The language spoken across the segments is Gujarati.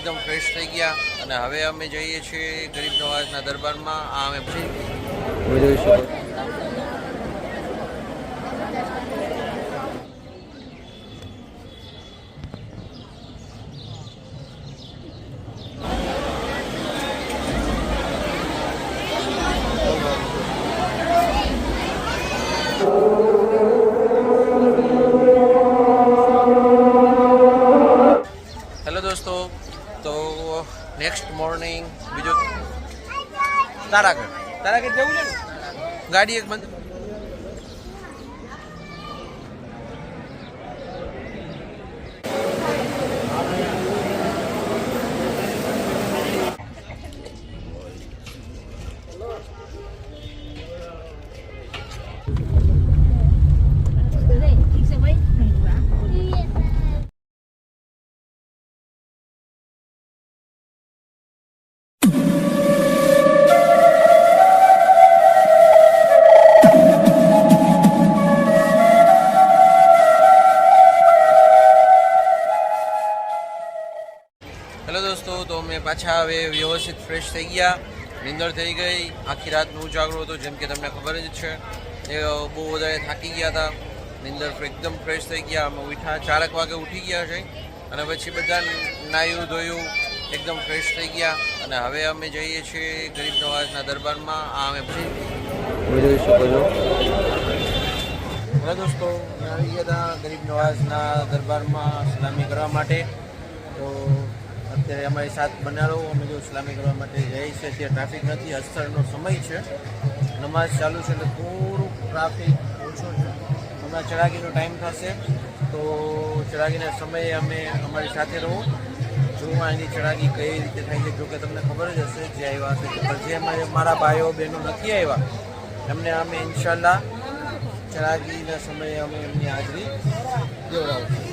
એકદમ ફ્રેશ થઈ ગયા અને હવે અમે જઈએ છીએ ગરીબ નવાઝના દરબારમાં. આ અમે જોઈ શકો. હેલો દોસ્તો, તો નેક્સ્ટ મોર્નિંગ બીજો તારાગઢ જવું છે ને, ગાડી એક બંધ. હેલો દોસ્તો, તો અમે પાછા હવે વ્યવસ્થિત ફ્રેશ થઈ ગયા. નીંદર થઈ ગઈ, આખી રાતનું ઉજાગરો હતો, જેમ કે તમને ખબર જ છે. એ બહુ વધારે થાકી ગયા હતા. નીંદર એકદમ ફ્રેશ થઈ ગયા. અમે ઉઠ્યા 4 વાગે ઉઠી ગયા છે અને પછી બધા નાહ્યું ધોયું, એકદમ ફ્રેશ થઈ ગયા અને હવે અમે જઈએ છીએ ગરીબ નવાઝના દરબારમાં. આ અમે જોઈ શકો છો. હેલો દોસ્તો, અમે આવી ગયા હતા ગરીબ નવાઝના દરબારમાં સલામી કરવા માટે. તો અત્યારે અમારી સાથ બનાવો, અમે જો સલામી કરવા માટે જઈએ છીએ. ત્યાં ટ્રાફિક નથી, અસરનો સમય છે, નમાઝ ચાલુ છે એટલે થોડુંક ટ્રાફિક ઓછો છે. હમણાં ચરાગીનો ટાઈમ થશે તો ચરાગીના સમયે અમે અમારી સાથે રહો. જોવા એની ચરાગી કઈ રીતે થાય છે. જોકે તમને ખબર જ હશે જે આવ્યા હશે, પણ જે મારા ભાઈઓ બહેનો નથી આવ્યા એમને અમે ઇન્શાલ્લાહ ચરાગીના સમયે અમે એમની હાજરી દેવડાવશું.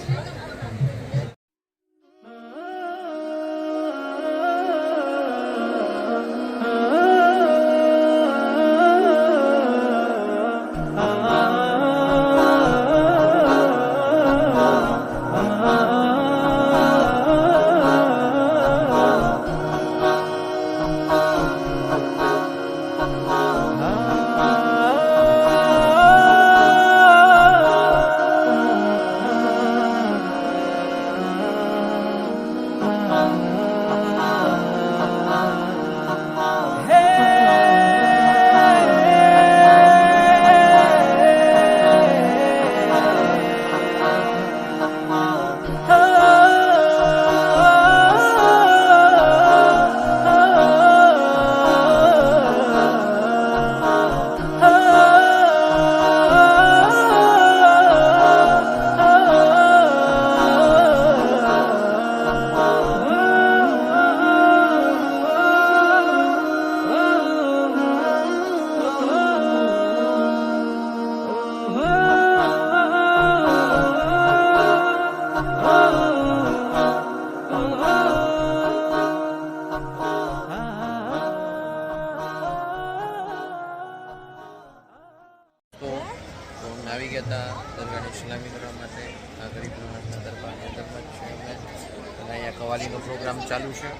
આવી ગયા હતા દરગાહની સલામી કરવા માટે. આ ગરીબ નવાઝના દરબારની અંદર છે અમે, અને અહીંયા કવાલીનો પ્રોગ્રામ ચાલુ છે.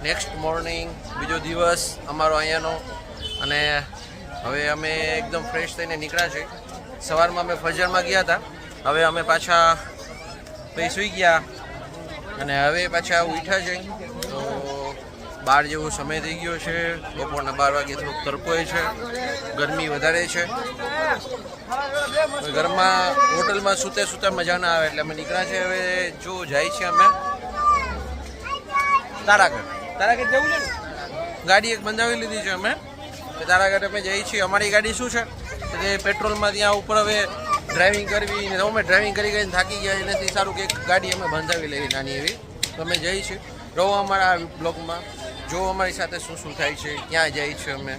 નેક્સ્ટ મોર્નિંગ બીજો દિવસ અમારો અહીંયાનો અને હવે અમે એકદમ ફ્રેશ થઈને નીકળ્યા છીએ. સવારમાં અમે ફજરમાં ગયા હતા, હવે અમે પાછા પછી સૂઈ ગયા અને હવે પાછા ઉઠ્યા છે. તો 12 જેવો સમય થઈ ગયો છે, બપોરના 12 વાગે થોડોક તડકો છે, ગરમી વધારે છે. ઘરમાં હોટલમાં સૂતા મજા ના આવે એટલે અમે નીકળ્યા છે. હવે જો જાય છે અમે તારાગઢ જવું છે ને, ગાડી એક બંધાવી લીધી છે અમે. તારાગઢ અમે જઈએ છીએ. અમારી ગાડી શું છે તે પેટ્રોલમાં ત્યાં ઉપર હવે ડ્રાઇવિંગ કરવી ને અમે ડ્રાઇવિંગ કરી કરીને થાકી ગયા એનાથી સારું કે એક ગાડી અમે બંધાવી લઈએ નાની એવી. તો અમે જઈએ છીએ. રહો અમારા બ્લોગમાં, જો અમારી સાથે શું શું થાય છે, ક્યાં જાય છે અમે.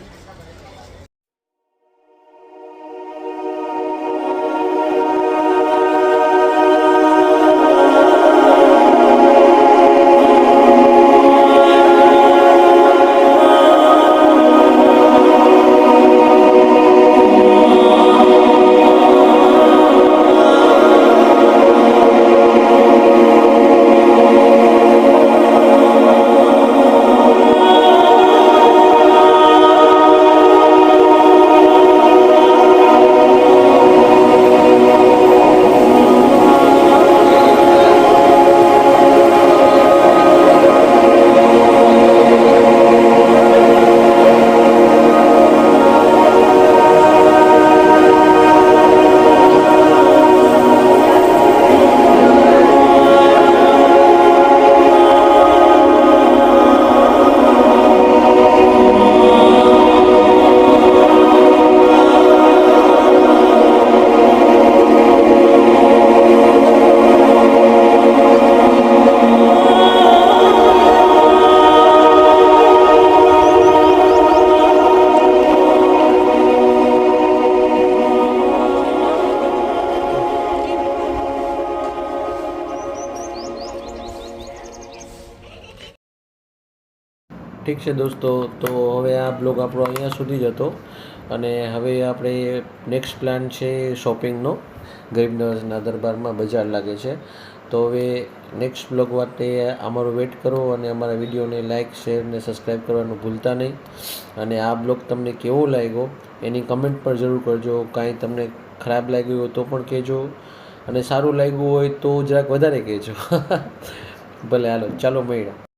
ઠીક છે દોસ્તો, તો હવે આ બ્લોગ આપણો અહીંયા સુધી જ હતો અને હવે આપણે નેક્સ્ટ પ્લાન છે શોપિંગનો. ગરીબ નવાઝના દરબારમાં બજાર લાગે છે. તો હવે નેક્સ્ટ બ્લોગ માટે અમારો વેઇટ કરો અને અમારા વિડીયોને લાઇક, શેર ને સબસ્ક્રાઈબ કરવાનું ભૂલતા નહીં. અને આ બ્લોગ તમને કેવો લાગ્યો એની કમેન્ટ પર જરૂર કરજો. કાંઈ તમને ખરાબ લાગ્યું હોય તો પણ કહેજો અને સારું લાગ્યું હોય તો જરાક વધારે કહેજો. ભલે, હાલો, ચાલો મળ્યા.